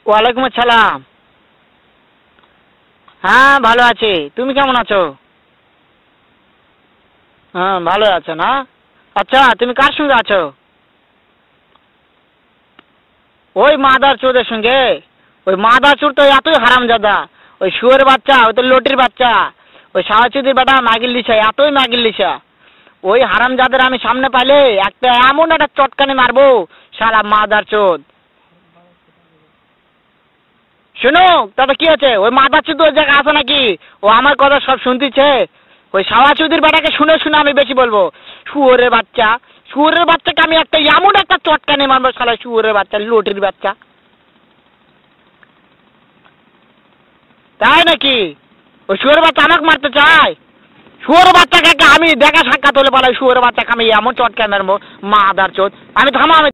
ওয়ালাইকুম আসসালাম। হ্যাঁ ভালো আছি, তুমি কেমন আছো? হ্যাঁ ভালো আছো না? আচ্ছা তুমি কার সঙ্গে আছো? ওই মাদার চোদের সঙ্গে। ওই মাদার চোর তো এতই হারামজাদা, ওই শুয়োরের বাচ্চা, ওই তো লটির বাচ্চা, ওই সাওয়াচুদির বেটা মাগির লিসা, এতই মাগির লিসা। ওই হারামজাদের আমি সামনে পাইলে একটা এমন একটা চটকানি মারবো, শালা মাদার চোদ। শুনো, তবে কি আছে, ওই মাদার চোদ ওই জায়গায় আছে নাকি? ও আমার কথা সব শুনতেছে। ওই সাওয়াচুদির বেটাকে শুনে শুনে আমি বেশি বলবো। শুয়োরের বাচ্চা, শুয়োরের বাচ্চাকে আমি একটা এমন একটা চটকানি মারবো, শালা শুয়োরের বাচ্চা, লটির বাচ্চা। তাই নাকি? ওই শুয়োরের বাচ্চা আমাকে মারতে চায়? শুয়োরের বাচ্চাকে আমি দেখা সাক্ষাৎ হলে বলে শুয়োরের বাচ্চাকে আমি এমন চটকানি মারবো, মাদার চোদ। আমি থামা।